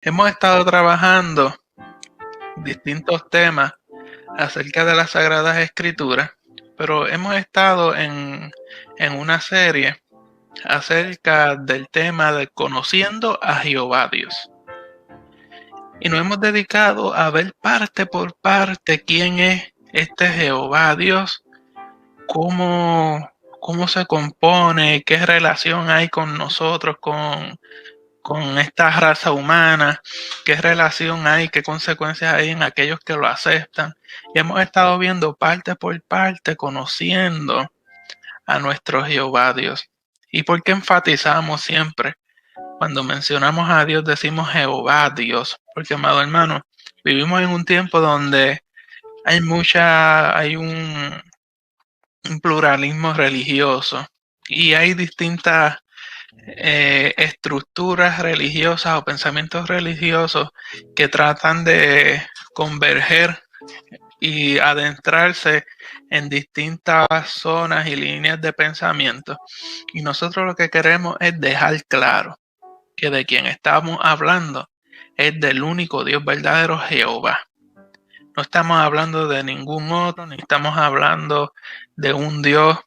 Hemos estado trabajando distintos temas acerca de las Sagradas Escrituras, pero hemos estado en una serie acerca del tema de conociendo a Jehová Dios. Y nos hemos dedicado a ver parte por parte quién es este Jehová Dios, cómo se compone, qué relación hay con nosotros, con esta raza humana, qué relación hay, qué consecuencias hay en aquellos que lo aceptan. Y hemos estado viendo parte por parte, conociendo a nuestro Jehová Dios. ¿Y por qué enfatizamos siempre? Cuando mencionamos a Dios decimos Jehová Dios, porque amado hermano, vivimos en un tiempo donde hay un pluralismo religioso y hay distintas estructuras religiosas o pensamientos religiosos que tratan de converger y adentrarse en distintas zonas y líneas de pensamiento. Y nosotros lo que queremos es dejar claro que de quien estamos hablando es del único Dios verdadero, Jehová. No estamos hablando de ningún otro, ni estamos hablando de un Dios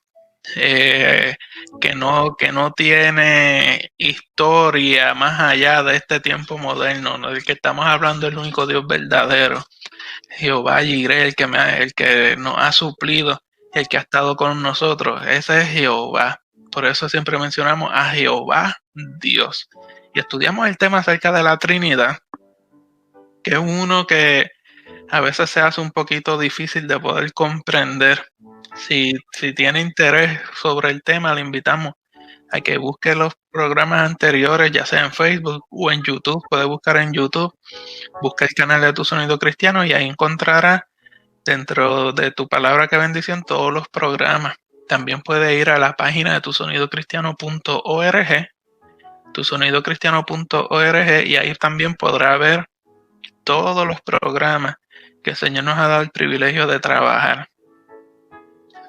eh, que no tiene historia más allá de este tiempo moderno, ¿no? El que estamos hablando es el único Dios verdadero, Jehová Jireh, el que nos ha suplido, el que ha estado con nosotros, ese es Jehová. Por eso siempre mencionamos a Jehová Dios. Y estudiamos el tema acerca de la Trinidad, que es uno que a veces se hace un poquito difícil de poder comprender. Si tiene interés sobre el tema, le invitamos a que busque los programas anteriores, ya sea en Facebook o en YouTube. Puede buscar en YouTube, busca el canal de Tu Sonido Cristiano y ahí encontrará dentro de Tu Palabra Que Bendición todos los programas. También puede ir a la página de tusonidocristiano.org, tusonidocristiano.org, y ahí también podrá ver todos los programas que el Señor nos ha dado el privilegio de trabajar.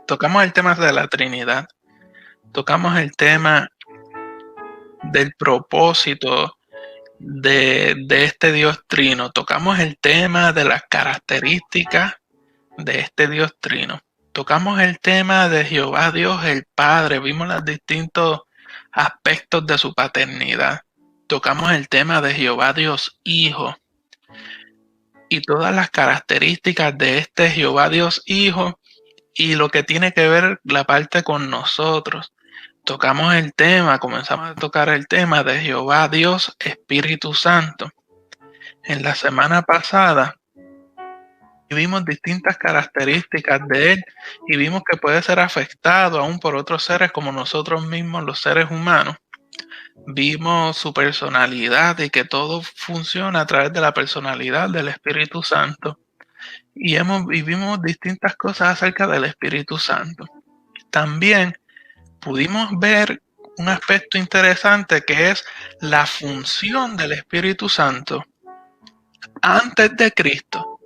Tocamos el tema de la Trinidad, tocamos el tema del propósito de este Dios trino, tocamos el tema de las características de este Dios trino, tocamos el tema de Jehová Dios el Padre, vimos los distintos aspectos de su paternidad, tocamos el tema de Jehová Dios Hijo y todas las características de este Jehová Dios Hijo y lo que tiene que ver la parte con nosotros. Tocamos el tema, comenzamos a tocar el tema de Jehová Dios Espíritu Santo. En la semana pasada vimos distintas características de él y vimos que puede ser afectado aún por otros seres como nosotros mismos, los seres humanos. Vimos su personalidad y que todo funciona a través de la personalidad del Espíritu Santo. Y vimos distintas cosas acerca del Espíritu Santo. También pudimos ver un aspecto interesante que es la función del Espíritu Santo antes de Cristo,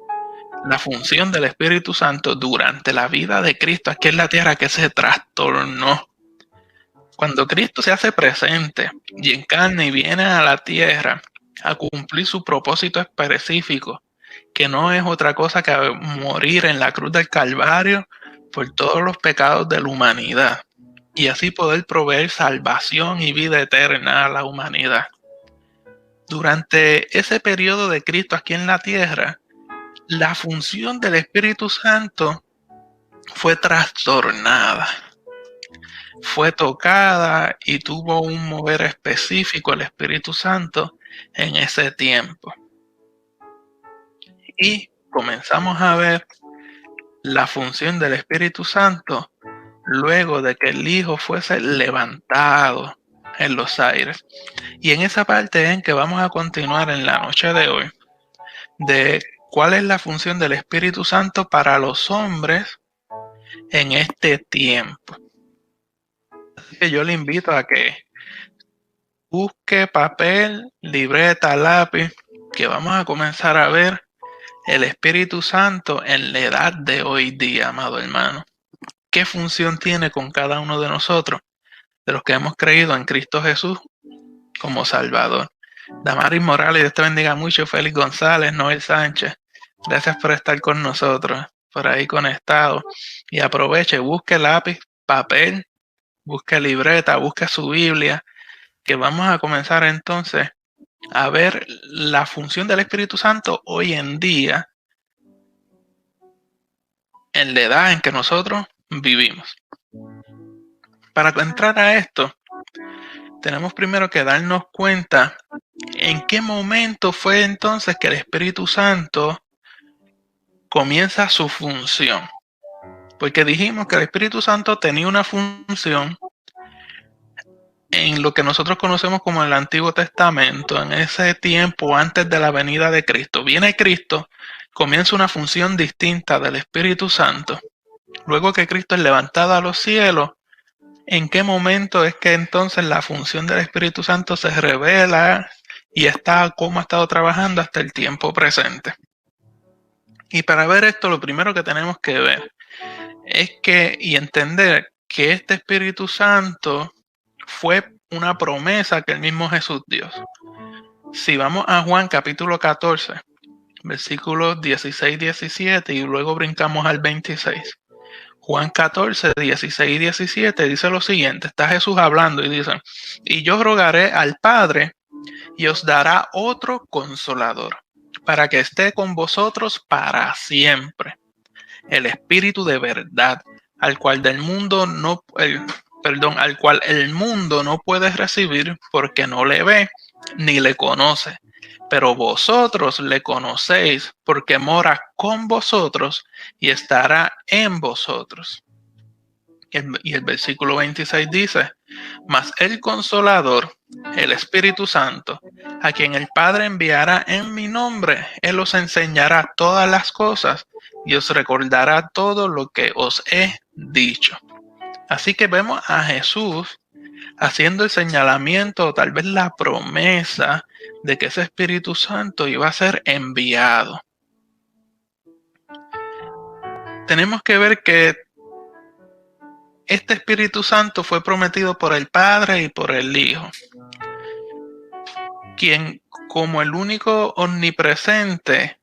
la función del Espíritu Santo durante la vida de Cristo aquí en la tierra, que se trastornó. Cuando Cristo se hace presente y encarna y viene a la tierra a cumplir su propósito específico, que no es otra cosa que morir en la cruz del Calvario por todos los pecados de la humanidad y así poder proveer salvación y vida eterna a la humanidad. Durante ese periodo de Cristo aquí en la tierra, la función del Espíritu Santo fue trastornada, fue tocada y tuvo un mover específico el Espíritu Santo en ese tiempo. Y comenzamos a ver la función del Espíritu Santo luego de que el Hijo fuese levantado en los aires. Y en esa parte en que vamos a continuar en la noche de hoy, de cuál es la función del Espíritu Santo para los hombres en este tiempo. Así que yo le invito a que busque papel, libreta, lápiz, que vamos a comenzar a ver el Espíritu Santo en la edad de hoy día, amado hermano. ¿Qué función tiene con cada uno de nosotros, de los que hemos creído en Cristo Jesús como Salvador? Damaris Morales, Dios te bendiga mucho. Félix González, Noel Sánchez, gracias por estar con nosotros, por ahí conectado. Y aproveche, busque lápiz, papel, busque libreta, busque su Biblia, que vamos a comenzar entonces a ver la función del Espíritu Santo hoy en día, en la edad en que nosotros vivimos. Para entrar a esto, tenemos primero que darnos cuenta en qué momento fue entonces que el Espíritu Santo comienza su función. Porque dijimos que el Espíritu Santo tenía una función en lo que nosotros conocemos como el Antiguo Testamento, en ese tiempo antes de la venida de Cristo. Viene Cristo, comienza una función distinta del Espíritu Santo. Luego que Cristo es levantado a los cielos, ¿en qué momento es que entonces la función del Espíritu Santo se revela y está cómo ha estado trabajando hasta el tiempo presente? Y para ver esto, lo primero que tenemos que ver es que y entender que este Espíritu Santo fue una promesa que el mismo Jesús dio. Si vamos a Juan capítulo 14, versículos 16-17 y luego brincamos al 26. Juan 14, 16 y 17 dice lo siguiente, está Jesús hablando y dice, y yo rogaré al Padre y os dará otro consolador, para que esté con vosotros para siempre, el Espíritu de verdad, al cual el mundo no puede recibir porque no le ve ni le conoce. Pero vosotros le conocéis porque mora con vosotros y estará en vosotros. Y el versículo 26 dice, mas el Consolador, el Espíritu Santo, a quien el Padre enviará en mi nombre, Él os enseñará todas las cosas y os recordará todo lo que os he dicho. Así que vemos a Jesús haciendo el señalamiento, o tal vez la promesa de que ese Espíritu Santo iba a ser enviado. Tenemos que ver que este Espíritu Santo fue prometido por el Padre y por el Hijo, quien como el único omnipresente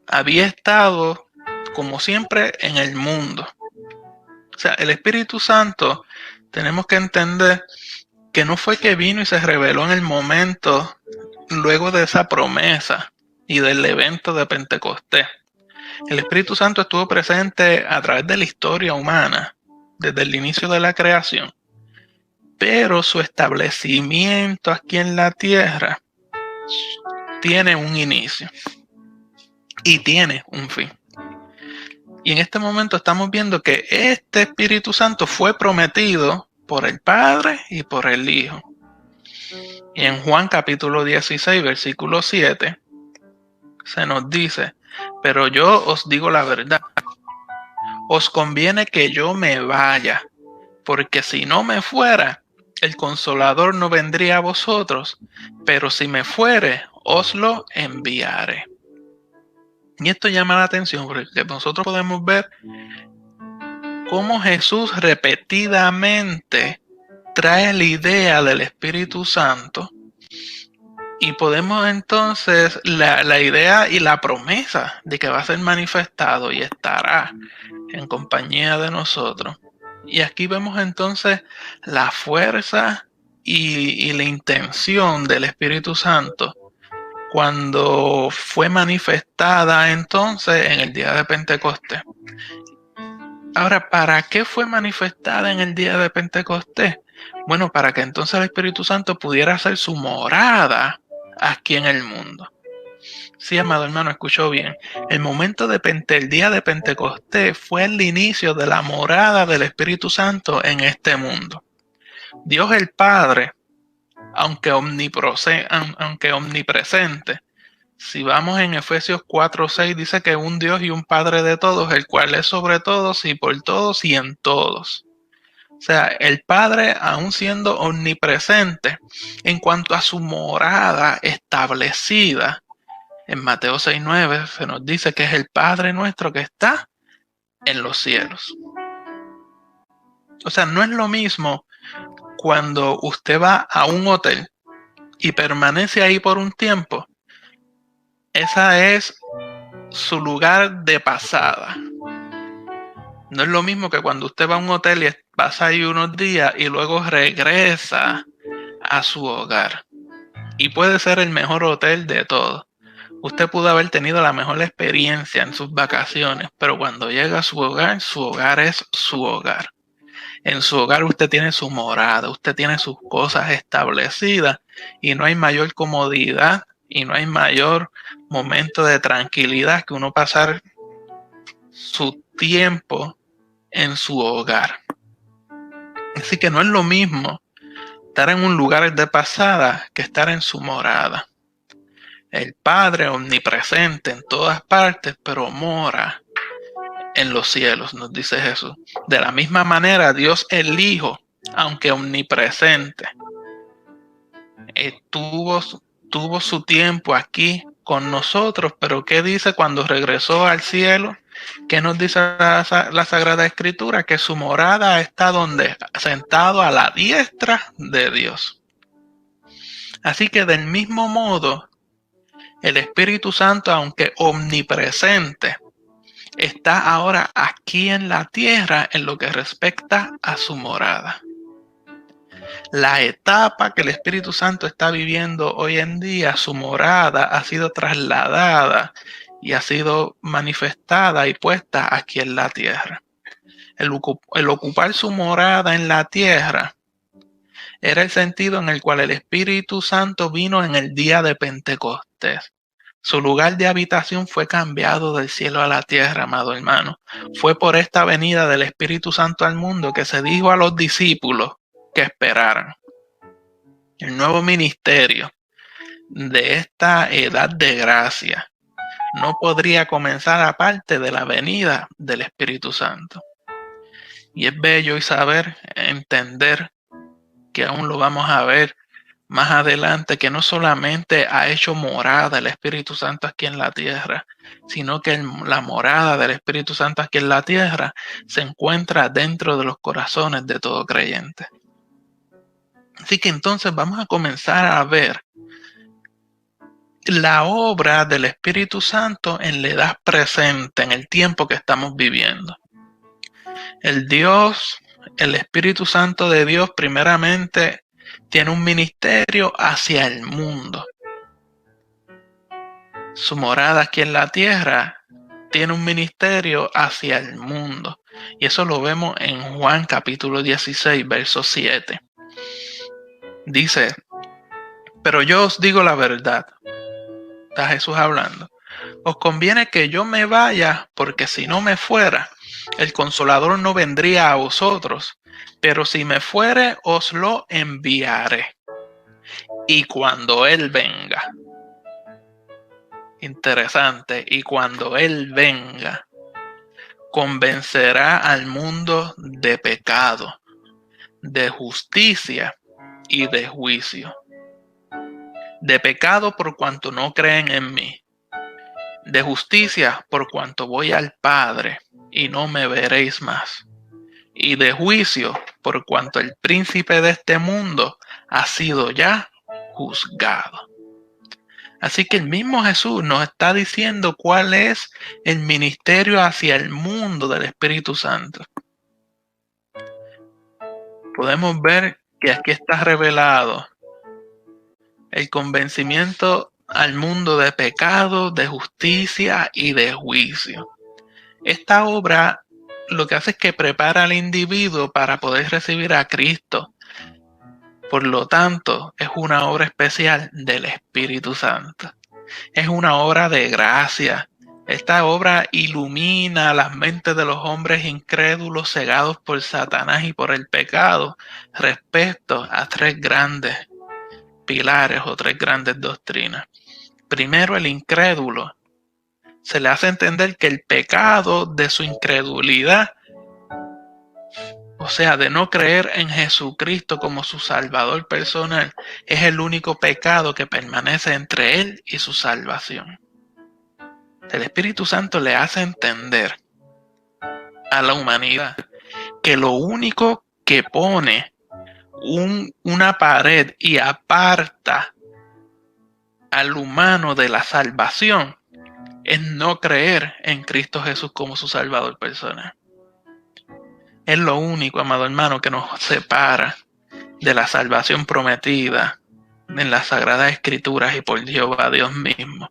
había estado como siempre en el mundo. O sea, el Espíritu Santo tenemos que entender que no fue que vino y se reveló en el momento luego de esa promesa y del evento de Pentecostés. El Espíritu Santo estuvo presente a través de la historia humana, desde el inicio de la creación, pero su establecimiento aquí en la tierra tiene un inicio y tiene un fin. Y en este momento estamos viendo que este Espíritu Santo fue prometido por el Padre y por el Hijo. Y en Juan capítulo 16, versículo 7, se nos dice, pero yo os digo la verdad, os conviene que yo me vaya, porque si no me fuera, el Consolador no vendría a vosotros, pero si me fuere, os lo enviaré. Y esto llama la atención porque nosotros podemos ver cómo Jesús repetidamente trae la idea del Espíritu Santo y podemos entonces la idea y la promesa de que va a ser manifestado y estará en compañía de nosotros. Y aquí vemos entonces la fuerza y la intención del Espíritu Santo cuando fue manifestada entonces en el día de Pentecostés. Ahora, ¿para qué fue manifestada en el día de Pentecostés? Bueno, para que entonces el Espíritu Santo pudiera hacer su morada aquí en el mundo. Sí, amado hermano, escuchó bien. El día de Pentecostés fue el inicio de la morada del Espíritu Santo en este mundo. Dios el Padre, aunque omnipresente, si vamos en Efesios 4:6, dice que un Dios y un Padre de todos, el cual es sobre todos y por todos y en todos. O sea, el Padre, aún siendo omnipresente, en cuanto a su morada establecida, en Mateo 6:9 se nos dice que es el Padre nuestro que está en los cielos. O sea, no es lo mismo cuando usted va a un hotel y permanece ahí por un tiempo, esa es su lugar de pasada. No es lo mismo que cuando usted va a un hotel y pasa ahí unos días y luego regresa a su hogar. Y puede ser el mejor hotel de todos. Usted pudo haber tenido la mejor experiencia en sus vacaciones, pero cuando llega a su hogar es su hogar. En su hogar usted tiene su morada, usted tiene sus cosas establecidas y no hay mayor comodidad y no hay mayor momento de tranquilidad que uno pasar su tiempo en su hogar. Así que no es lo mismo estar en un lugar de pasada que estar en su morada. El Padre omnipresente en todas partes, pero mora en los cielos, nos dice Jesús. De la misma manera, Dios el Hijo, aunque omnipresente, tuvo su tiempo aquí con nosotros, pero ¿qué dice cuando regresó al cielo? ¿Qué nos dice la Sagrada Escritura? Que su morada está donde, sentado a la diestra de Dios. Así que del mismo modo, el Espíritu Santo, aunque omnipresente, está ahora aquí en la tierra en lo que respecta a su morada. La etapa que el Espíritu Santo está viviendo hoy en día, su morada ha sido trasladada y ha sido manifestada y puesta aquí en la tierra. El ocupar su morada en la tierra era el sentido en el cual el Espíritu Santo vino en el día de Pentecostés. Su lugar de habitación fue cambiado del cielo a la tierra, amado hermano. Fue por esta venida del Espíritu Santo al mundo que se dijo a los discípulos que esperaran. El nuevo ministerio de esta edad de gracia no podría comenzar aparte de la venida del Espíritu Santo. Y es bello y saber, entender que aún lo vamos a ver más adelante, que no solamente ha hecho morada el Espíritu Santo aquí en la tierra, sino que la morada del Espíritu Santo aquí en la tierra se encuentra dentro de los corazones de todo creyente. Así que entonces vamos a comenzar a ver la obra del Espíritu Santo en la edad presente, en el tiempo que estamos viviendo. El Espíritu Santo de Dios primeramente tiene un ministerio hacia el mundo. Su morada aquí en la tierra tiene un ministerio hacia el mundo. Y eso lo vemos en Juan capítulo 16, verso 7. Dice, pero yo os digo la verdad. Está Jesús hablando. Os conviene que yo me vaya, porque si no me fuera, el Consolador no vendría a vosotros, pero si me fuere, os lo enviaré. Y cuando Él venga, interesante, y cuando Él venga, convencerá al mundo de pecado, de justicia y de juicio. De pecado por cuanto no creen en mí. De justicia por cuanto voy al Padre y no me veréis más. Y de juicio por cuanto el príncipe de este mundo ha sido ya juzgado. Así que el mismo Jesús nos está diciendo cuál es el ministerio hacia el mundo del Espíritu Santo. Podemos ver que aquí está revelado el convencimiento al mundo de pecado, de justicia y de juicio. Esta obra lo que hace es que prepara al individuo para poder recibir a Cristo. Por lo tanto, es una obra especial del Espíritu Santo. Es una obra de gracia. Esta obra ilumina las mentes de los hombres incrédulos cegados por Satanás y por el pecado respecto a tres grandes pilares o tres grandes doctrinas. Primero, el incrédulo. Se le hace entender que el pecado de su incredulidad, o sea, de no creer en Jesucristo como su Salvador personal, es el único pecado que permanece entre él y su salvación. El Espíritu Santo le hace entender a la humanidad que lo único que pone una pared y aparta al humano de la salvación es no creer en Cristo Jesús como su Salvador personal. Es lo único, amado hermano, que nos separa de la salvación prometida en las Sagradas Escrituras y por Jehová Dios mismo.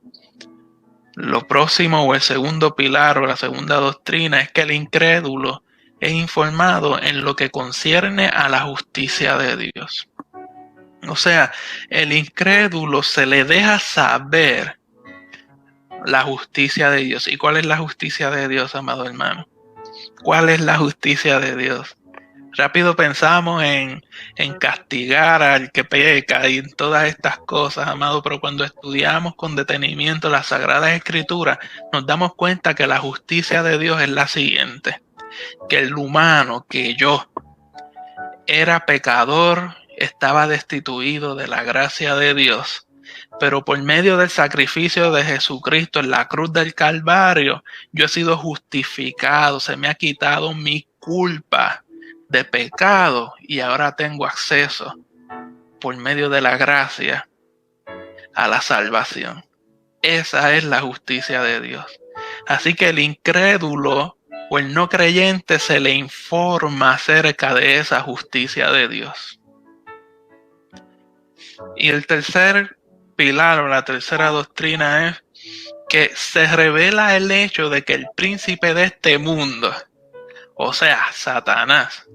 Lo próximo o el segundo pilar o la segunda doctrina es que el incrédulo es informado en lo que concierne a la justicia de Dios. O sea, el incrédulo se le deja saber la justicia de Dios. ¿Y cuál es la justicia de Dios, amado hermano? ¿Cuál es la justicia de Dios? Rápido pensamos en castigar al que peca y en todas estas cosas, amado, pero cuando estudiamos con detenimiento las Sagradas Escrituras, nos damos cuenta que la justicia de Dios es la siguiente: que el humano, que yo, era pecador, estaba destituido de la gracia de Dios, pero por medio del sacrificio de Jesucristo en la cruz del Calvario, yo he sido justificado, se me ha quitado mi culpa de pecado y ahora tengo acceso por medio de la gracia a la salvación. Esa es la justicia de Dios. Así que el incrédulo o el no creyente se le informa acerca de esa justicia de Dios. Y el tercer pilar o la tercera doctrina es que se revela el hecho de que el príncipe de este mundo, o sea, Satanás,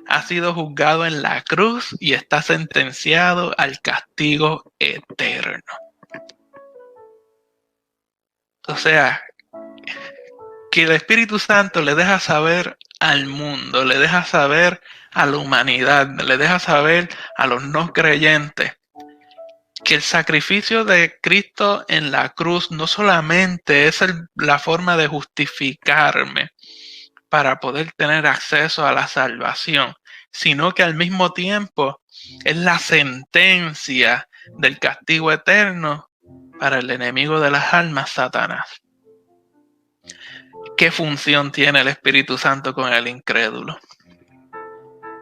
ha sido juzgado en la cruz y está sentenciado al castigo eterno. O sea, que el Espíritu Santo le deja saber al mundo, le deja saber a la humanidad, le deja saber a los no creyentes que el sacrificio de Cristo en la cruz no solamente es la forma de justificarme para poder tener acceso a la salvación, sino que al mismo tiempo es la sentencia del castigo eterno para el enemigo de las almas, Satanás. ¿Qué función tiene el Espíritu Santo con el incrédulo?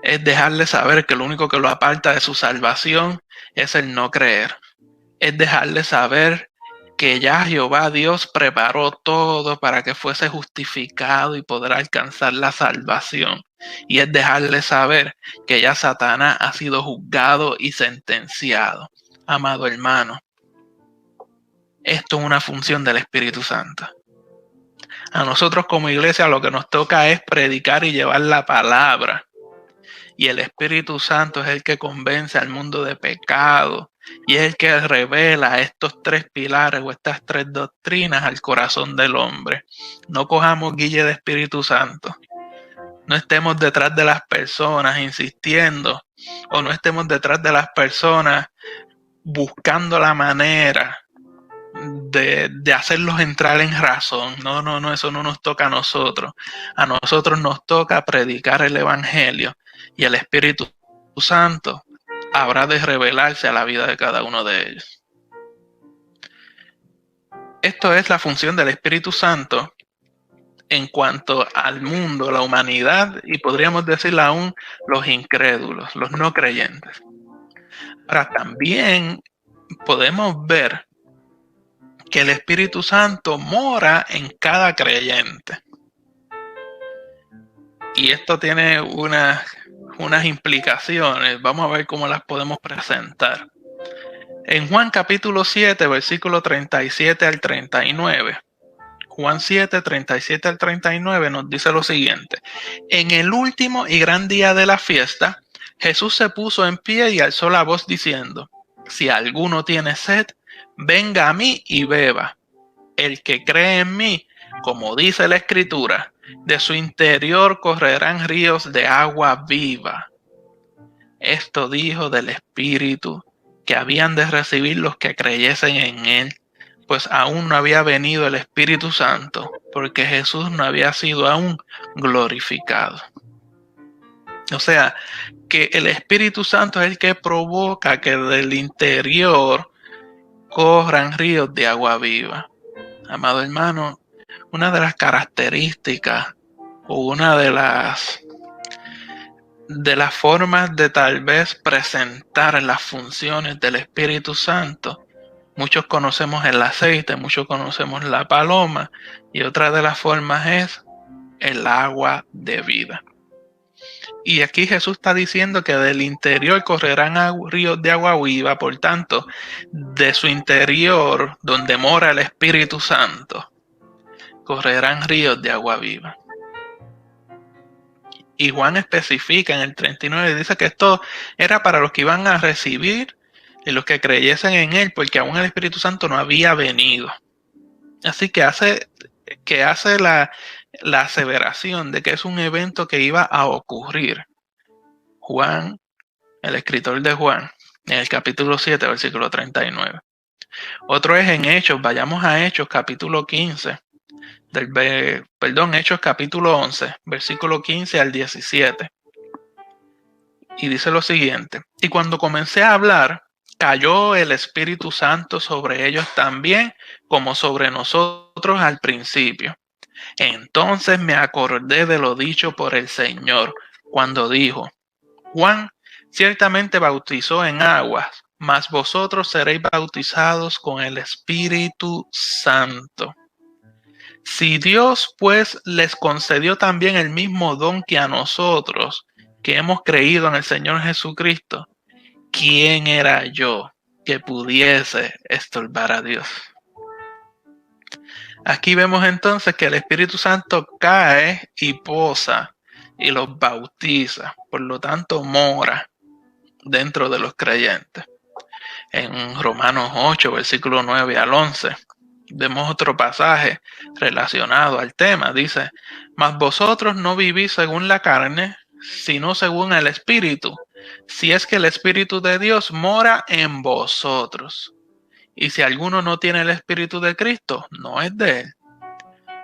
Es dejarle saber que lo único que lo aparta de su salvación es el no creer. Es dejarle saber que ya Jehová Dios preparó todo para que fuese justificado y poder alcanzar la salvación. Y es dejarle saber que ya Satanás ha sido juzgado y sentenciado. Amado hermano, esto es una función del Espíritu Santo. A nosotros como iglesia lo que nos toca es predicar y llevar la palabra. Y el Espíritu Santo es el que convence al mundo de pecado y es el que revela estos tres pilares o estas tres doctrinas al corazón del hombre. No cojamos guille de Espíritu Santo. No estemos detrás de las personas insistiendo o no estemos detrás de las personas buscando la manera de hacerlos entrar en razón. No, eso no nos toca a nosotros. A nosotros nos toca predicar el Evangelio y el Espíritu Santo habrá de revelarse a la vida de cada uno de ellos. Esto es la función del Espíritu Santo en cuanto al mundo, la humanidad y podríamos decirle aún los incrédulos, los no creyentes. Ahora también podemos ver que el Espíritu Santo mora en cada creyente. Y esto tiene unas implicaciones. Vamos a ver cómo las podemos presentar. En Juan capítulo 7, versículo 37 al 39. Juan 7, 37 al 39 nos dice lo siguiente. En el último y gran día de la fiesta, Jesús se puso en pie y alzó la voz diciendo: si alguno tiene sed, venga a mí y beba. El que cree en mí, como dice la Escritura, de su interior correrán ríos de agua viva. Esto dijo del Espíritu que habían de recibir los que creyesen en él, pues aún no había venido el Espíritu Santo, porque Jesús no había sido aún glorificado. O sea, que el Espíritu Santo es el que provoca que del interior corran ríos de agua viva. Amado hermano, una de las características o una de las formas de tal vez presentar las funciones del Espíritu Santo Muchos conocemos el aceite, muchos conocemos la paloma, y otra de las formas es el agua de vida. Y aquí Jesús está diciendo que del interior correrán ríos de agua viva, por tanto, de su interior, donde mora el Espíritu Santo, correrán ríos de agua viva. Y Juan especifica en el 39, dice que esto era para los que iban a recibir y los que creyesen en él, porque aún el Espíritu Santo no había venido. Así que hace la aseveración de que es un evento que iba a ocurrir. Juan, el escritor de Juan, en el capítulo 7, versículo 39. Otro es en Hechos, vayamos a Hechos, capítulo 15, Hechos capítulo 11, versículo 15 al 17. Y dice lo siguiente: y cuando comencé a hablar, cayó el Espíritu Santo sobre ellos también, como sobre nosotros al principio. Entonces me acordé de lo dicho por el Señor, cuando dijo: Juan ciertamente bautizó en aguas, mas vosotros seréis bautizados con el Espíritu Santo. Si Dios pues les concedió también el mismo don que a nosotros, que hemos creído en el Señor Jesucristo, ¿quién era yo que pudiese estorbar a Dios? Aquí vemos entonces que el Espíritu Santo cae y posa y los bautiza, por lo tanto mora dentro de los creyentes. En Romanos 8, versículo 9 al 11, vemos otro pasaje relacionado al tema. Dice: mas vosotros no vivís según la carne, sino según el Espíritu, si es que el Espíritu de Dios mora en vosotros. Y si alguno no tiene el Espíritu de Cristo, no es de él.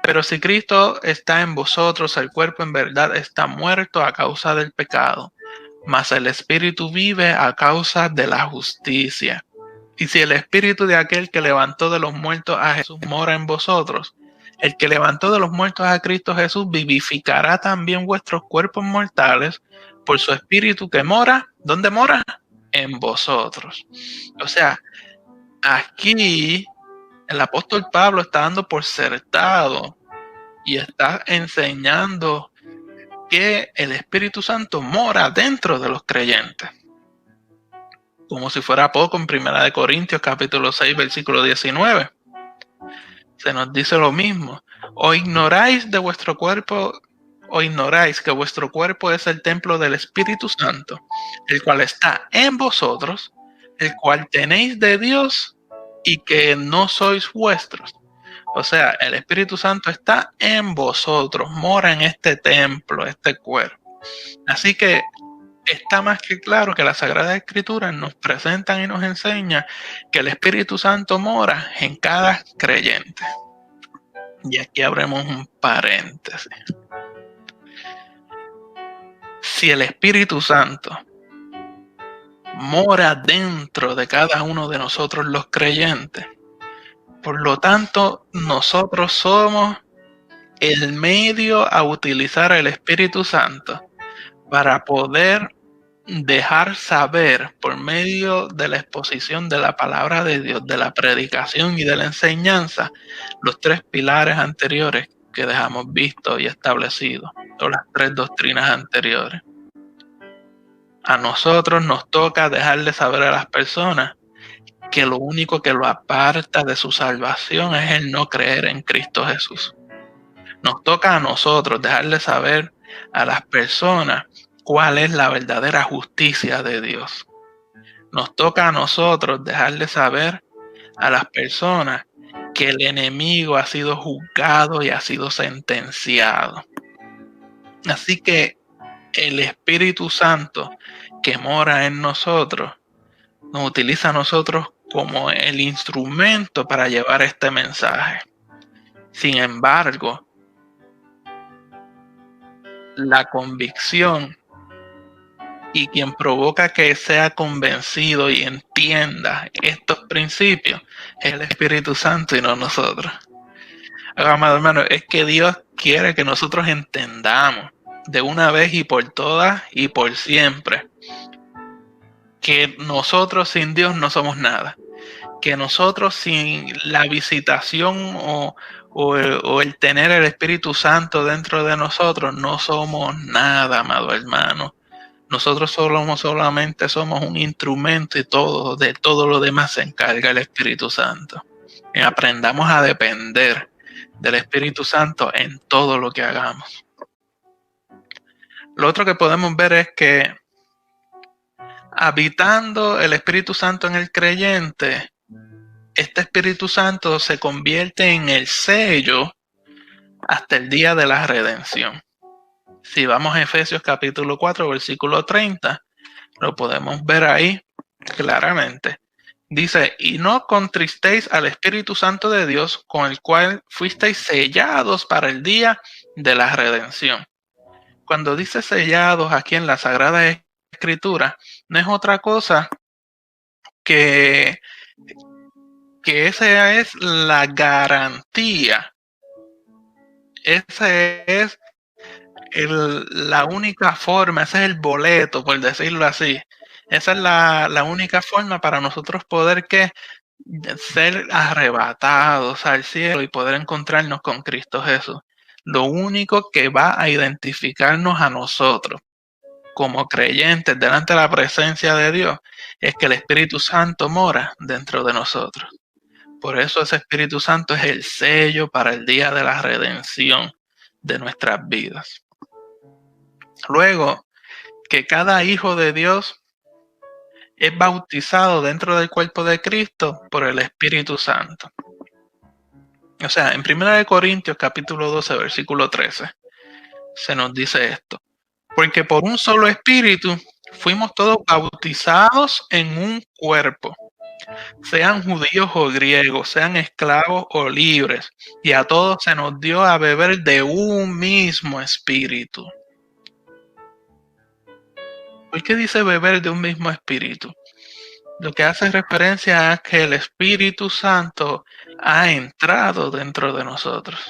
Pero si Cristo está en vosotros, el cuerpo en verdad está muerto a causa del pecado, mas el Espíritu vive a causa de la justicia. Y si el Espíritu de aquel que levantó de los muertos a Jesús mora en vosotros, el que levantó de los muertos a Cristo Jesús vivificará también vuestros cuerpos mortales por su Espíritu que mora. ¿Dónde mora? En vosotros. O sea, aquí el apóstol Pablo está dando por certado y está enseñando que el Espíritu Santo mora dentro de los creyentes. Como si fuera poco, en 1 Corintios capítulo 6, versículo 19. Se nos dice lo mismo: o ignoráis que vuestro cuerpo es el templo del Espíritu Santo, el cual está en vosotros, el cual tenéis de Dios, y que no sois vuestros. O sea, el Espíritu Santo está en vosotros, mora en este templo, este cuerpo. Así que está más que claro que las Sagradas Escrituras nos presentan y nos enseñan que el Espíritu Santo mora en cada creyente. Y aquí abrimos un paréntesis. Si el Espíritu Santo mora dentro de cada uno de nosotros los creyentes, por lo tanto, nosotros somos el medio a utilizar el Espíritu Santo para poder dejar saber, por medio de la exposición de la palabra de Dios, de la predicación y de la enseñanza, los tres pilares anteriores que dejamos vistos y establecidos, o las tres doctrinas anteriores. A nosotros nos toca dejarle saber a las personas que lo único que lo aparta de su salvación es el no creer en Cristo Jesús. Nos toca a nosotros dejarle saber a las personas cuál es la verdadera justicia de Dios. Nos toca a nosotros dejarle saber a las personas que el enemigo ha sido juzgado y ha sido sentenciado. Así que el Espíritu Santo que mora en nosotros nos utiliza a nosotros como el instrumento para llevar este mensaje. Sin embargo, la convicción y quien provoca que sea convencido y entienda estos principios es el Espíritu Santo y no nosotros. Amado hermano, es que Dios quiere que nosotros entendamos de una vez y por todas y por siempre que nosotros sin Dios no somos nada, que nosotros sin la visitación o el tener el Espíritu Santo dentro de nosotros no somos nada, amado hermano. Nosotros solamente somos un instrumento y de todo lo demás se encarga el Espíritu Santo. Y aprendamos a depender del Espíritu Santo en todo lo que hagamos. Lo otro que podemos ver es que habitando el Espíritu Santo en el creyente, este Espíritu Santo se convierte en el sello hasta el día de la redención. Si vamos a Efesios capítulo 4, versículo 30, lo podemos ver ahí claramente. Dice, y no contristéis al Espíritu Santo de Dios, con el cual fuisteis sellados para el día de la redención. Cuando dice sellados aquí en la Sagrada Escritura, no es otra cosa que esa es la garantía. Esa es la única forma, ese es el boleto, por decirlo así. Esa es la única forma para nosotros poder ser arrebatados al cielo y poder encontrarnos con Cristo Jesús. Lo único que va a identificarnos a nosotros como creyentes delante de la presencia de Dios es que el Espíritu Santo mora dentro de nosotros. Por eso ese Espíritu Santo es el sello para el día de la redención de nuestras vidas. Luego, que cada hijo de Dios es bautizado dentro del cuerpo de Cristo por el Espíritu Santo. O sea, en 1 Corintios capítulo 12, versículo 13, se nos dice esto. Porque por un solo Espíritu fuimos todos bautizados en un cuerpo, sean judíos o griegos, sean esclavos o libres, y a todos se nos dio a beber de un mismo Espíritu. ¿Por qué dice beber de un mismo Espíritu? Lo que hace referencia a que el Espíritu Santo ha entrado dentro de nosotros.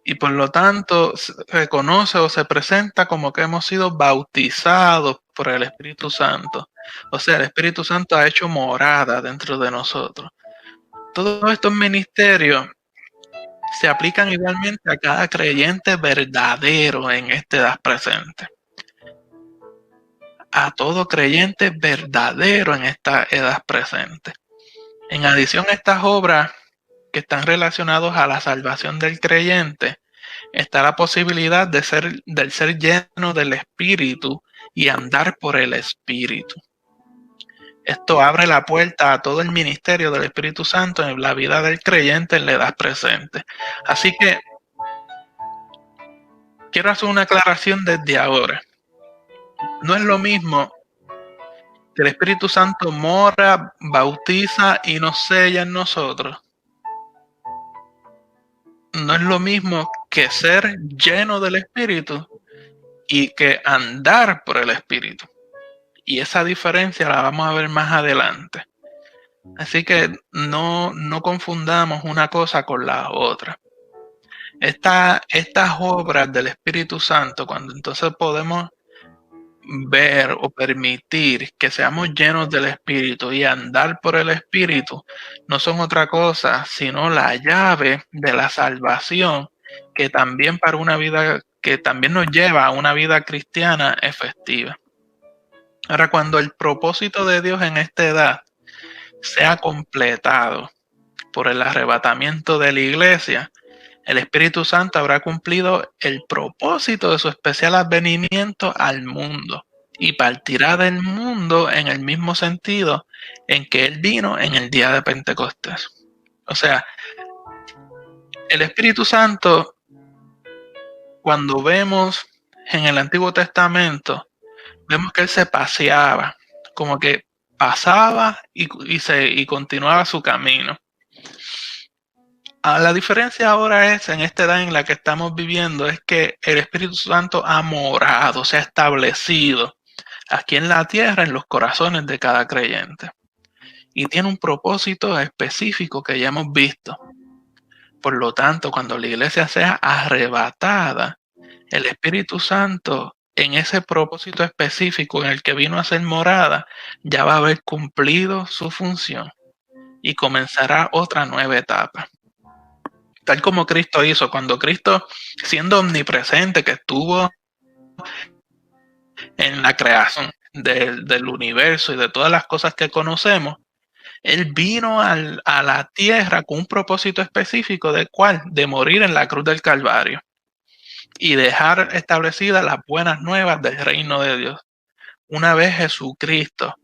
Y por lo tanto se reconoce o se presenta como que hemos sido bautizados por el Espíritu Santo. O sea, el Espíritu Santo ha hecho morada dentro de nosotros. Todos estos ministerios se aplican igualmente a cada creyente verdadero en esta edad presente. A todo creyente verdadero en esta edad presente. En adición a estas obras que están relacionadas a la salvación del creyente, está la posibilidad del ser lleno del Espíritu y andar por el Espíritu. Esto abre la puerta a todo el ministerio del Espíritu Santo en la vida del creyente en la edad presente. Así que quiero hacer una aclaración desde ahora. No es lo mismo que el Espíritu Santo mora, bautiza y nos sella en nosotros. No es lo mismo que ser lleno del Espíritu y que andar por el Espíritu. Y esa diferencia la vamos a ver más adelante. Así que no confundamos una cosa con la otra. Estas obras del Espíritu Santo, cuando entonces podemos ver o permitir que seamos llenos del Espíritu y andar por el Espíritu, no son otra cosa sino la llave de la salvación que también nos lleva a una vida cristiana efectiva. Ahora, cuando el propósito de Dios en esta edad sea completado por el arrebatamiento de la iglesia, el Espíritu Santo habrá cumplido el propósito de su especial advenimiento al mundo y partirá del mundo en el mismo sentido en que Él vino en el día de Pentecostés. O sea, el Espíritu Santo, cuando vemos en el Antiguo Testamento, vemos que Él se paseaba, como que pasaba y continuaba su camino. La diferencia ahora es, en esta edad en la que estamos viviendo, es que el Espíritu Santo ha morado, se ha establecido aquí en la tierra, en los corazones de cada creyente. Y tiene un propósito específico que ya hemos visto. Por lo tanto, cuando la iglesia sea arrebatada, el Espíritu Santo en ese propósito específico en el que vino a ser morada, ya va a haber cumplido su función y comenzará otra nueva etapa. Tal como Cristo hizo, cuando Cristo, siendo omnipresente, que estuvo en la creación del universo y de todas las cosas que conocemos, Él vino a la tierra con un propósito específico de cuál, de morir en la cruz del Calvario y dejar establecidas las buenas nuevas del reino de Dios. Una vez Jesucristo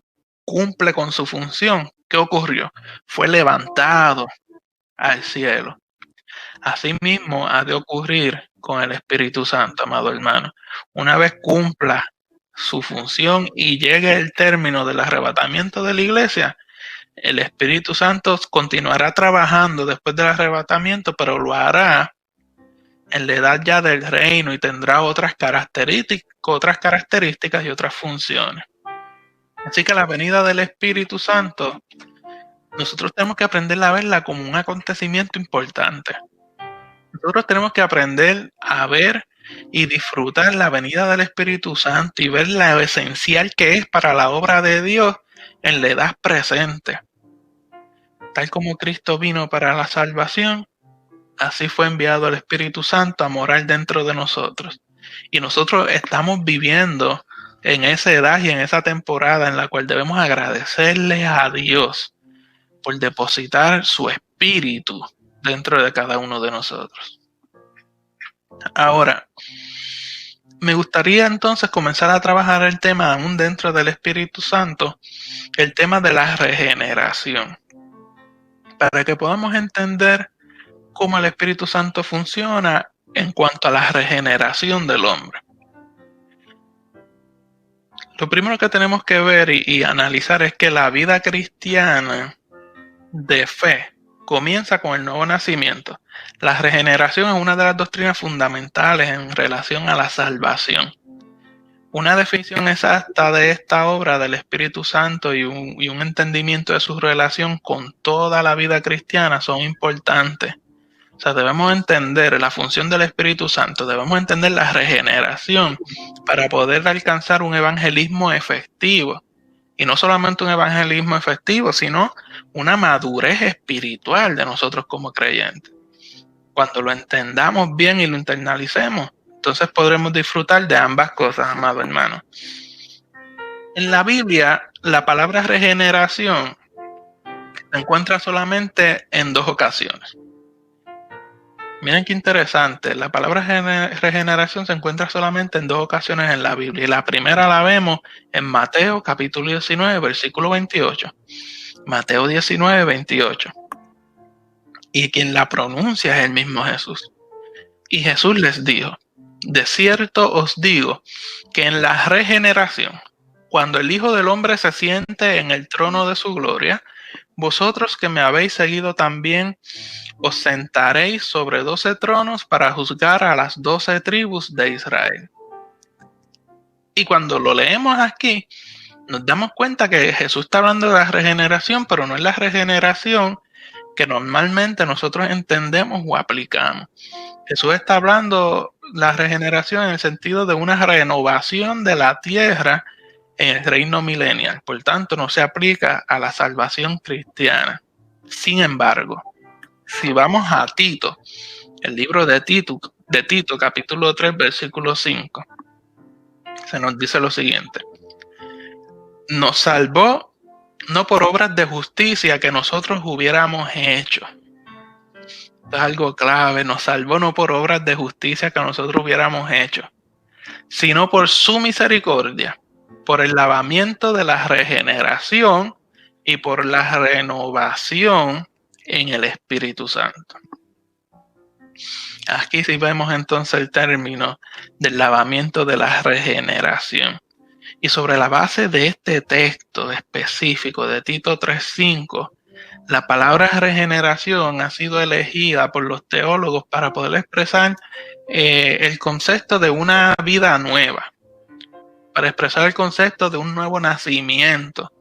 cumple con su función, ¿qué ocurrió? Fue levantado al cielo. Asimismo ha de ocurrir con el Espíritu Santo, amado hermano. Una vez cumpla su función y llegue el término del arrebatamiento de la iglesia, el Espíritu Santo continuará trabajando después del arrebatamiento, pero lo hará en la edad ya del reino y tendrá otras características y otras funciones. Así que la venida del Espíritu Santo, nosotros tenemos que aprender a verla como un acontecimiento importante. Nosotros tenemos que aprender a ver y disfrutar la venida del Espíritu Santo y ver lo esencial que es para la obra de Dios en la edad presente. Tal como Cristo vino para la salvación, así fue enviado el Espíritu Santo a morar dentro de nosotros. Y nosotros estamos viviendo en esa edad y en esa temporada en la cual debemos agradecerle a Dios por depositar su Espíritu dentro de cada uno de nosotros. Ahora, me gustaría entonces comenzar a trabajar el tema aún dentro del Espíritu Santo, el tema de la regeneración, para que podamos entender cómo el Espíritu Santo funciona en cuanto a la regeneración del hombre. Lo primero que tenemos que ver y analizar es que la vida cristiana de fe comienza con el nuevo nacimiento. La regeneración es una de las doctrinas fundamentales en relación a la salvación. Una definición exacta de esta obra del Espíritu Santo y un entendimiento de su relación con toda la vida cristiana son importantes. O sea, debemos entender la función del Espíritu Santo, debemos entender la regeneración para poder alcanzar un evangelismo efectivo. Y no solamente un evangelismo efectivo, sino una madurez espiritual de nosotros como creyentes. Cuando lo entendamos bien y lo internalicemos, entonces podremos disfrutar de ambas cosas, amado hermano. En la Biblia, la palabra regeneración se encuentra solamente en 2 ocasiones. Miren qué interesante, la palabra regeneración se encuentra solamente en 2 ocasiones en la Biblia. Y la primera la vemos en Mateo capítulo 19, versículo 28. Mateo 19, 28. Y quien la pronuncia es el mismo Jesús. Y Jesús les dijo: de cierto os digo que en la regeneración, cuando el Hijo del Hombre se siente en el trono de su gloria, vosotros que me habéis seguido también os sentaréis sobre 12 tronos para juzgar a las 12 tribus de Israel. Y cuando lo leemos aquí, nos damos cuenta que Jesús está hablando de la regeneración, pero no es la regeneración que normalmente nosotros entendemos o aplicamos. Jesús está hablando de la regeneración en el sentido de una renovación de la tierra en el reino milenial. Por tanto, no se aplica a la salvación cristiana. Sin embargo, si vamos a Tito, el libro de Tito capítulo 3, versículo 5, se nos dice lo siguiente: nos salvó no por obras de justicia que nosotros hubiéramos hecho. Esto es algo clave, nos salvó no por obras de justicia que nosotros hubiéramos hecho, sino por su misericordia, por el lavamiento de la regeneración y por la renovación en el Espíritu Santo. Aquí sí vemos entonces el término del lavamiento de la regeneración. Y sobre la base de este texto específico de Tito 3:5, la palabra regeneración ha sido elegida por los teólogos para poder expresar el concepto de una vida nueva, para expresar el concepto de un nuevo nacimiento,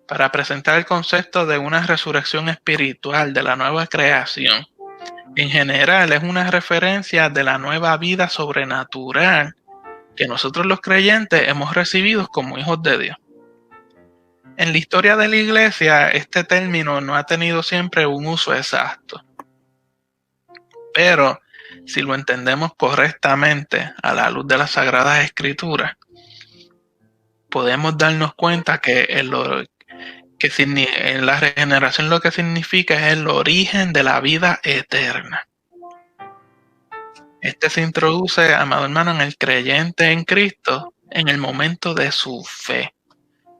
para presentar el concepto de una resurrección espiritual, de la nueva creación. En general, es una referencia de la nueva vida sobrenatural que nosotros los creyentes hemos recibido como hijos de Dios. En la historia de la iglesia, este término no ha tenido siempre un uso exacto. Pero si lo entendemos correctamente a la luz de las Sagradas Escrituras, podemos darnos cuenta que en la regeneración lo que significa es el origen de la vida eterna. Este se introduce, amado hermano, en el creyente en Cristo en el momento de su fe.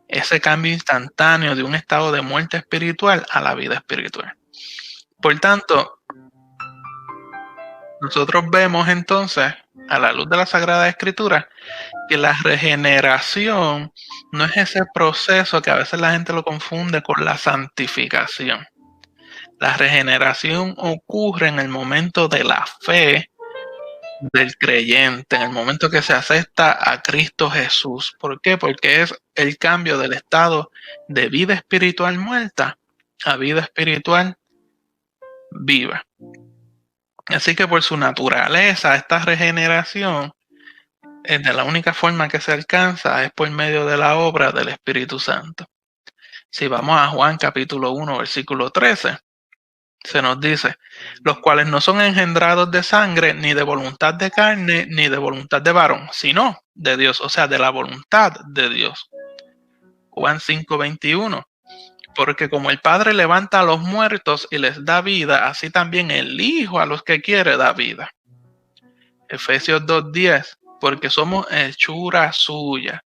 Ese cambio instantáneo de un estado de muerte espiritual a la vida espiritual. Por tanto, nosotros vemos entonces, a la luz de la Sagrada Escritura, que la regeneración no es ese proceso que a veces la gente lo confunde con la santificación. La regeneración ocurre en el momento de la fe del creyente, en el momento que se acepta a Cristo Jesús. ¿Por qué? Porque es el cambio del estado de vida espiritual muerta a vida espiritual viva. Así que por su naturaleza, esta regeneración, de la única forma que se alcanza es por medio de la obra del Espíritu Santo. Si vamos a Juan capítulo 1, versículo 13, se nos dice, los cuales no son engendrados de sangre, ni de voluntad de carne, ni de voluntad de varón, sino de Dios, o sea, de la voluntad de Dios. Juan 5:21, porque como el Padre levanta a los muertos y les da vida, así también el Hijo a los que quiere da vida. Efesios 2:10, porque somos hechura suya,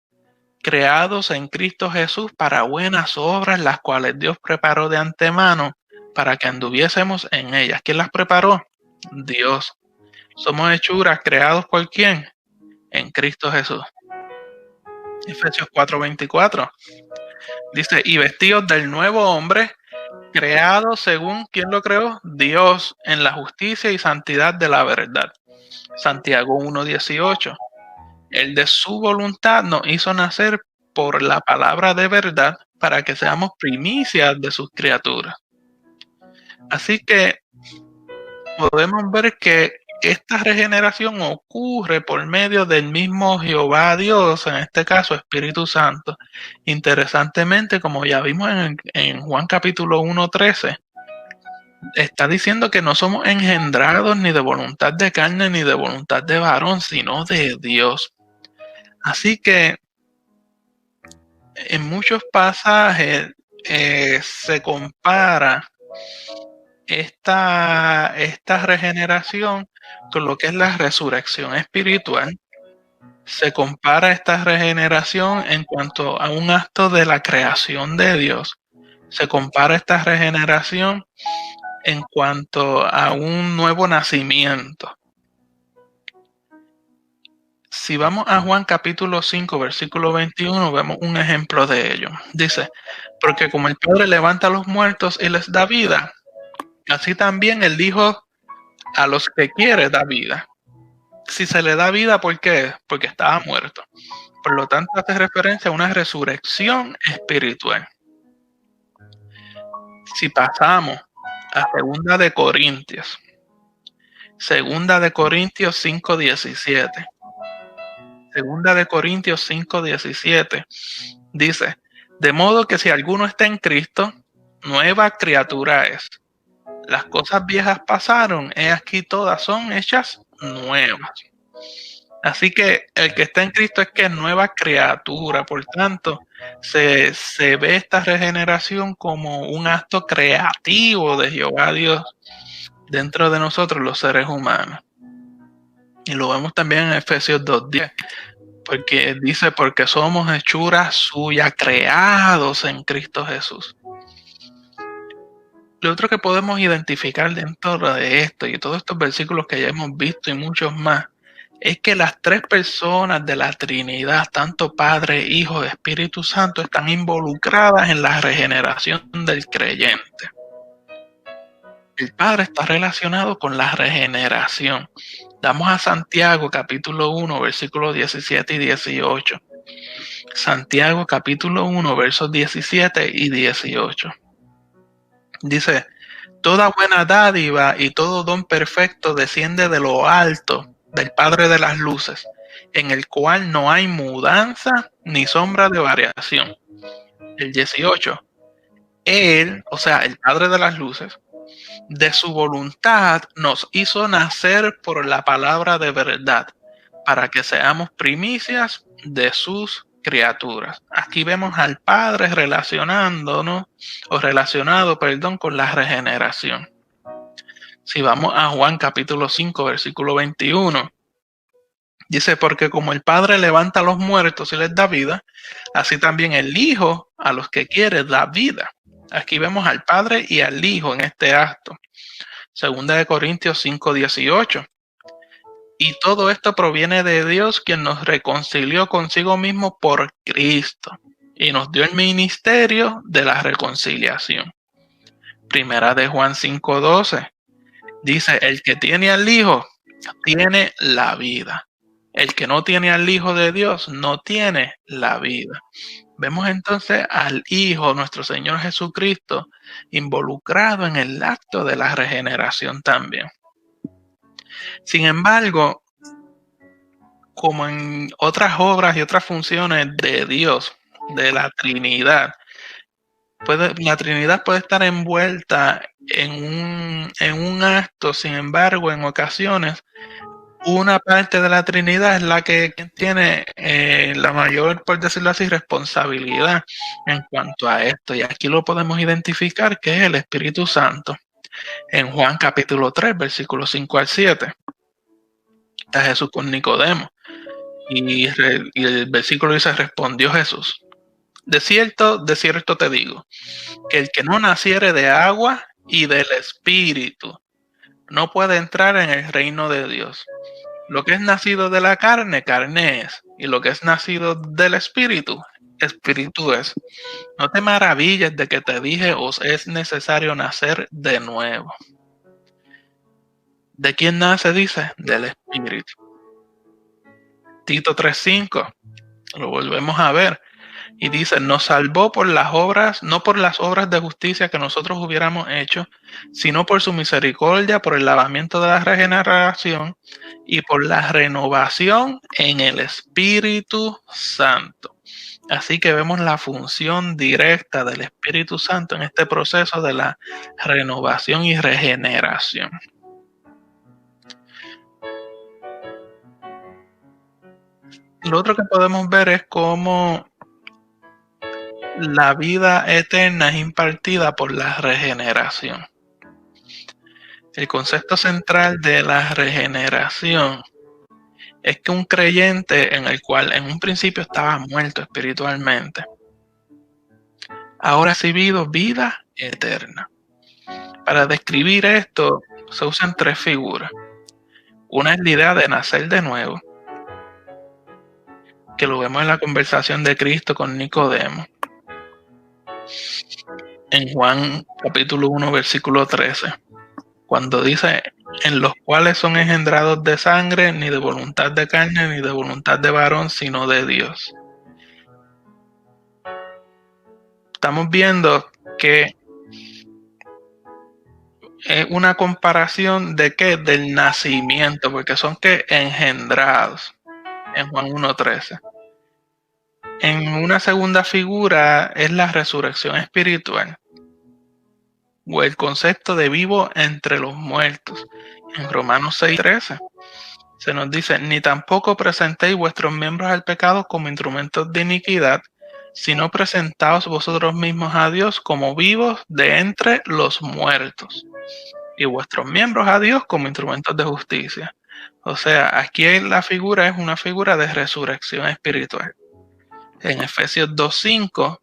creados en Cristo Jesús para buenas obras, las cuales Dios preparó de antemano para que anduviésemos en ellas. ¿Quién las preparó? Dios. Somos hechuras creados por ¿quién? En Cristo Jesús. Efesios 4:24 dice, y vestidos del nuevo hombre, creado según ¿quién lo creó? Dios, en la justicia y santidad de la verdad. Santiago 1:18, el de su voluntad nos hizo nacer por la palabra de verdad para que seamos primicias de sus criaturas. Así que podemos ver que esta regeneración ocurre por medio del mismo Jehová Dios, en este caso Espíritu Santo. Interesantemente, como ya vimos en Juan capítulo 1:13, está diciendo que no somos engendrados ni de voluntad de carne ni de voluntad de varón, sino de Dios. Así que en muchos pasajes se compara esta regeneración con lo que es la resurrección espiritual. Se compara esta regeneración en cuanto a un acto de la creación de Dios. Se compara esta regeneración en cuanto a un nuevo nacimiento. Si vamos a Juan capítulo 5, versículo 21, vemos un ejemplo de ello. Dice, porque como el Padre levanta a los muertos y les da vida, así también el Hijo a los que quiere da vida. Si se le da vida, ¿por qué? Porque estaba muerto. Por lo tanto, hace referencia a una resurrección espiritual. Si pasamos a Segunda de Corintios 5:17. Segunda de Corintios 5:17 dice, de modo que si alguno está en Cristo, nueva criatura es. Las cosas viejas pasaron, he aquí todas son hechas nuevas. Así que el que está en Cristo es que es nueva criatura. Por tanto, se ve esta regeneración como un acto creativo de Jehová Dios dentro de nosotros los seres humanos. Y lo vemos también en Efesios 2:10, porque dice, porque somos hechuras suyas, creados en Cristo Jesús. Lo otro que podemos identificar dentro de esto y todos estos versículos que ya hemos visto y muchos más, es que las tres personas de la Trinidad, tanto Padre, Hijo y Espíritu Santo, están involucradas en la regeneración del creyente. El Padre está relacionado con la regeneración. Damos a Santiago capítulo 1, versículos 17 y 18. Santiago capítulo 1, versos 17 y 18. Dice, toda buena dádiva y todo don perfecto desciende de lo alto, del Padre de las luces, en el cual no hay mudanza ni sombra de variación. El 18. Él, o sea, el Padre de las luces, de su voluntad nos hizo nacer por la palabra de verdad, para que seamos primicias de sus criaturas. Aquí vemos al Padre relacionándonos, o relacionado, perdón, con la regeneración. Si vamos a Juan capítulo 5, versículo 21, dice, porque como el Padre levanta a los muertos y les da vida, así también el Hijo a los que quiere da vida. Aquí vemos al Padre y al Hijo en este acto. Segunda de Corintios 5:18. Y todo esto proviene de Dios, quien nos reconcilió consigo mismo por Cristo y nos dio el ministerio de la reconciliación. Primera de Juan 5:12 dice, el que tiene al Hijo tiene la vida. El que no tiene al Hijo de Dios no tiene la vida. Vemos entonces al Hijo, nuestro Señor Jesucristo, involucrado en el acto de la regeneración también. Sin embargo, como en otras obras y otras funciones de Dios, de la Trinidad, la Trinidad puede estar envuelta en un acto, sin embargo, en ocasiones, una parte de la Trinidad es la que tiene la mayor, por decirlo así, responsabilidad en cuanto a esto. Y aquí lo podemos identificar, que es el Espíritu Santo. En Juan capítulo 3, versículos 5 al 7, está Jesús con Nicodemo. Y el versículo dice, respondió Jesús, de cierto te digo, que el que no naciere de agua y del Espíritu no puede entrar en el reino de Dios. Lo que es nacido de la carne, carne es, y lo que es nacido del Espíritu, Espíritu es. No te maravilles de que te dije, os es necesario nacer de nuevo. ¿De quién nace? Dice, del Espíritu. Tito 3:5, lo volvemos a ver. Y dice, nos salvó por las obras, no por las obras de justicia que nosotros hubiéramos hecho, sino por su misericordia, por el lavamiento de la regeneración y por la renovación en el Espíritu Santo. Así que vemos la función directa del Espíritu Santo en este proceso de la renovación y regeneración. Lo otro que podemos ver es cómo la vida eterna es impartida por la regeneración. El concepto central de la regeneración es que un creyente en el cual en un principio estaba muerto espiritualmente, ahora ha recibido vida eterna. Para describir esto se usan tres figuras. Una es la idea de nacer de nuevo, que lo vemos en la conversación de Cristo con Nicodemo. En Juan capítulo 1, versículo 13, cuando dice, en los cuales son engendrados de sangre, ni de voluntad de carne, ni de voluntad de varón, sino de Dios. Estamos viendo que es una comparación de qué, del nacimiento, porque son que engendrados, en Juan 1:13. En una segunda figura es la resurrección espiritual, o el concepto de vivo entre los muertos. En Romanos 6:13 se nos dice, ni tampoco presentéis vuestros miembros al pecado como instrumentos de iniquidad, sino presentaos vosotros mismos a Dios como vivos de entre los muertos, y vuestros miembros a Dios como instrumentos de justicia. O sea, aquí la figura es una figura de resurrección espiritual. En Efesios 2:5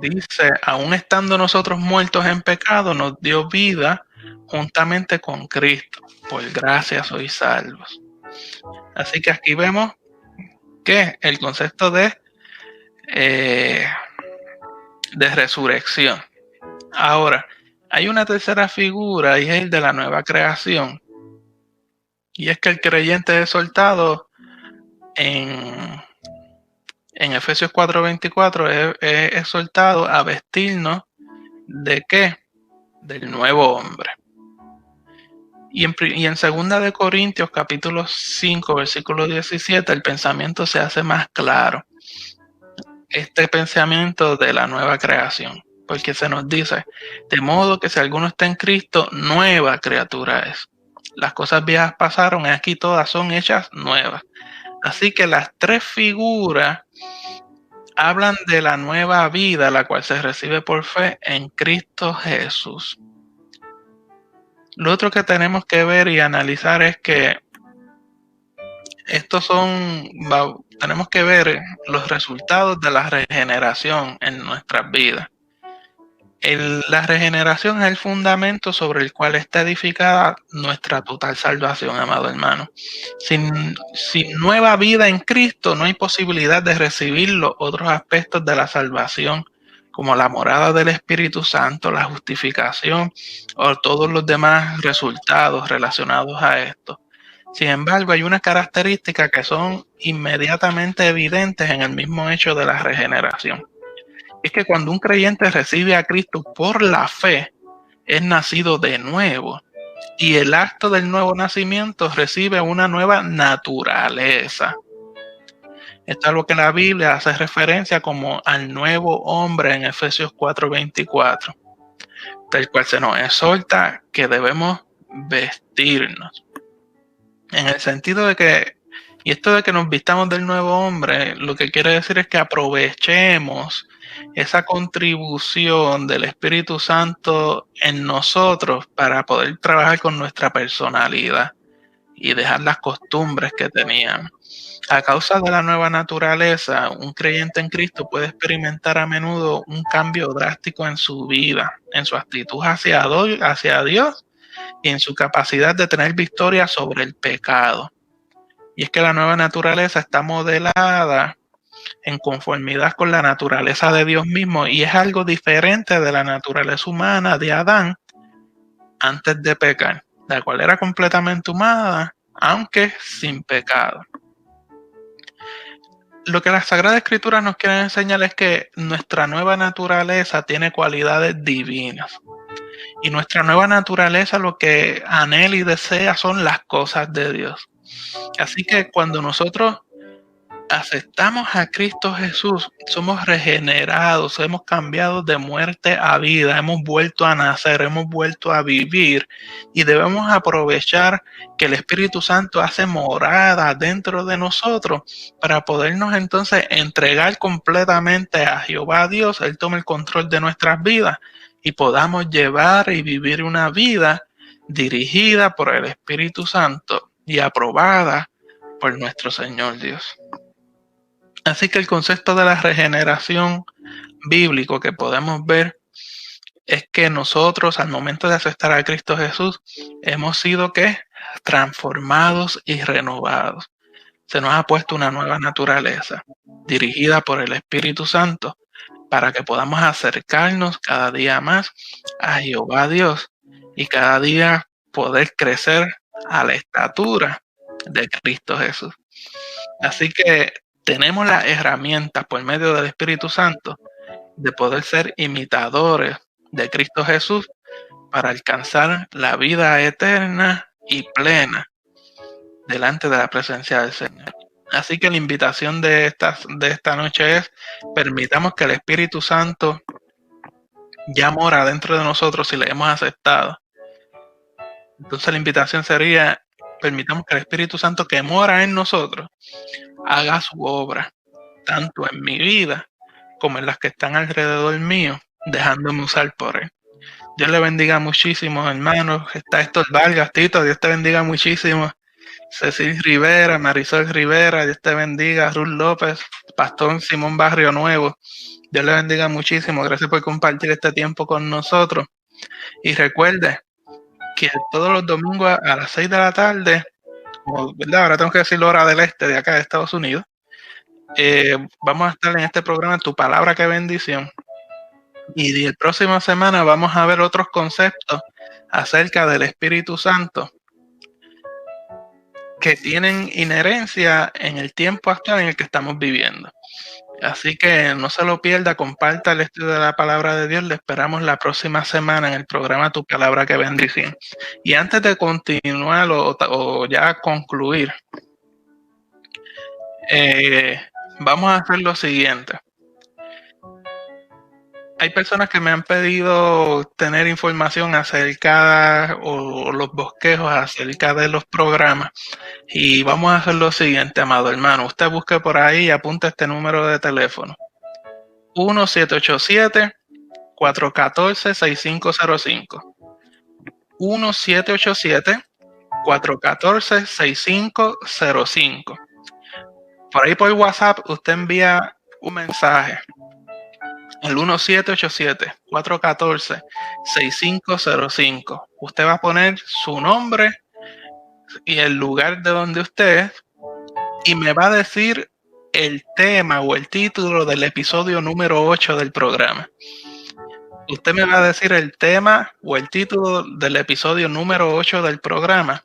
dice, aun estando nosotros muertos en pecado, nos dio vida juntamente con Cristo. Por gracia sois salvos. Así que aquí vemos que el concepto de resurrección. Ahora, hay una tercera figura y es el de la nueva creación. Y es que el creyente es exhortado en Efesios 4:24, es exhortado a vestirnos ¿de qué? Del nuevo hombre. Y en 2 de Corintios, capítulo 5, versículo 17, el pensamiento se hace más claro. Este pensamiento de la nueva creación, porque se nos dice, de modo que si alguno está en Cristo, nueva criatura es. Las cosas viejas pasaron y aquí todas son hechas nuevas. Así que las tres figuras hablan de la nueva vida, la cual se recibe por fe en Cristo Jesús. Lo otro que tenemos que ver y analizar es que tenemos que ver los resultados de la regeneración en nuestras vidas. La regeneración es el fundamento sobre el cual está edificada nuestra total salvación, amado hermano. Sin nueva vida en Cristo no hay posibilidad de recibir los otros aspectos de la salvación, como la morada del Espíritu Santo, la justificación o todos los demás resultados relacionados a esto. Sin embargo, hay unas características que son inmediatamente evidentes en el mismo hecho de la regeneración. Es que cuando un creyente recibe a Cristo por la fe, es nacido de nuevo. Y el acto del nuevo nacimiento recibe una nueva naturaleza. Esto es lo que la Biblia hace referencia como al nuevo hombre en Efesios 4:24, del cual se nos exhorta que debemos vestirnos. En el sentido de que, y esto de que nos vistamos del nuevo hombre, lo que quiere decir es que aprovechemos esa contribución del Espíritu Santo en nosotros para poder trabajar con nuestra personalidad y dejar las costumbres que teníamos. A causa de la nueva naturaleza, un creyente en Cristo puede experimentar a menudo un cambio drástico en su vida, en su actitud hacia Dios y en su capacidad de tener victoria sobre el pecado. Y es que la nueva naturaleza está modelada en conformidad con la naturaleza de Dios mismo y es algo diferente de la naturaleza humana de Adán antes de pecar, la cual era completamente humana, aunque sin pecado. Lo que las Sagradas Escrituras nos quieren enseñar es que nuestra nueva naturaleza tiene cualidades divinas. Y nuestra nueva naturaleza lo que anhela y desea son las cosas de Dios. Así que cuando nosotros aceptamos a Cristo Jesús, somos regenerados, hemos cambiado de muerte a vida, hemos vuelto a nacer, hemos vuelto a vivir y debemos aprovechar que el Espíritu Santo hace morada dentro de nosotros para podernos entonces entregar completamente a Jehová Dios. Él tome el control de nuestras vidas y podamos llevar y vivir una vida dirigida por el Espíritu Santo y aprobada por nuestro Señor Dios. Así que el concepto de la regeneración bíblico que podemos ver es que nosotros al momento de aceptar a Cristo Jesús hemos sido transformados y renovados. Se nos ha puesto una nueva naturaleza dirigida por el Espíritu Santo para que podamos acercarnos cada día más a Jehová Dios y cada día poder crecer a la estatura de Cristo Jesús. Así que tenemos las herramientas por medio del Espíritu Santo de poder ser imitadores de Cristo Jesús para alcanzar la vida eterna y plena delante de la presencia del Señor. Así que la invitación de esta noche es: permitamos que el Espíritu Santo ya mora dentro de nosotros si le hemos aceptado. Entonces la invitación sería: permitamos que el Espíritu Santo que mora en nosotros haga su obra, tanto en mi vida como en las que están alrededor mío, dejándome usar por él. Dios le bendiga muchísimo, hermanos. Está Héctor Vargas, Tito, Dios te bendiga muchísimo. Cecil Rivera, Marisol Rivera, Dios te bendiga. Ruth López, Pastor Simón Barrio Nuevo, Dios le bendiga muchísimo. Gracias por compartir este tiempo con nosotros. Y recuerde que todos los domingos a las 6 de la tarde, ¿verdad? Ahora tengo que decir la hora del este de acá de Estados Unidos, vamos a estar en este programa Tu Palabra, Qué Bendición. Y la próxima semana vamos a ver otros conceptos acerca del Espíritu Santo que tienen inherencia en el tiempo actual en el que estamos viviendo. Así que no se lo pierda, comparta el estudio de la palabra de Dios. Le esperamos la próxima semana en el programa Tu Palabra que Bendición. Y antes de continuar o ya concluir, vamos a hacer lo siguiente. Hay personas que me han pedido tener información acerca o los bosquejos acerca de los programas. Y vamos a hacer lo siguiente, amado hermano. Usted busque por ahí y apunte este número de teléfono. 1787-414-6505. 1787-414-6505. Por ahí por WhatsApp usted envía un mensaje. El 1787-414-6505. Usted va a poner su nombre y el lugar de donde usted es y me va a decir el tema o el título del episodio número 8 del programa. Usted me va a decir el tema o el título del episodio número 8 del programa.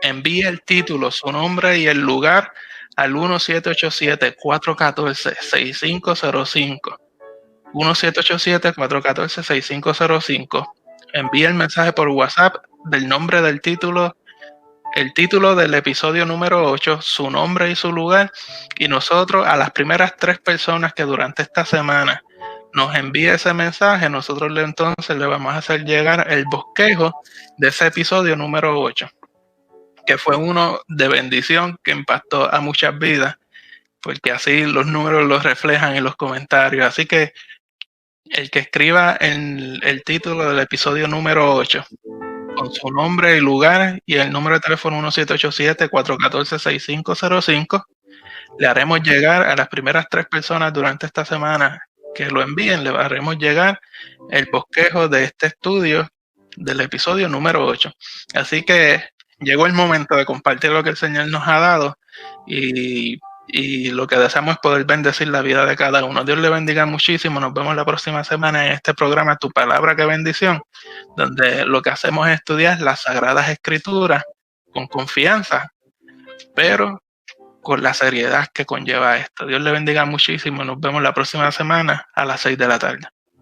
Envíe el título, su nombre y el lugar al 1787-414-6505. 1787-414-6505. Envíe el mensaje por WhatsApp del nombre del título, el título del episodio número 8, su nombre y su lugar, y nosotros a las primeras 3 personas que durante esta semana nos envíe ese mensaje, nosotros entonces le vamos a hacer llegar el bosquejo de ese episodio número 8, que fue uno de bendición que impactó a muchas vidas, porque así los números los reflejan en los comentarios. Así que el que escriba el título del episodio número 8 con su nombre y lugar y el número de teléfono 1787-414-6505, le haremos llegar a las primeras 3 personas durante esta semana que lo envíen, le haremos llegar el bosquejo de este estudio del episodio número 8. Así que llegó el momento de compartir lo que el Señor nos ha dado y lo que deseamos es poder bendecir la vida de cada uno. Dios le bendiga muchísimo. Nos vemos la próxima semana en este programa Tu Palabra que Bendición, donde lo que hacemos es estudiar las Sagradas Escrituras con confianza, pero con la seriedad que conlleva esto. Dios le bendiga muchísimo. Nos vemos la próxima semana a las 6 de la tarde.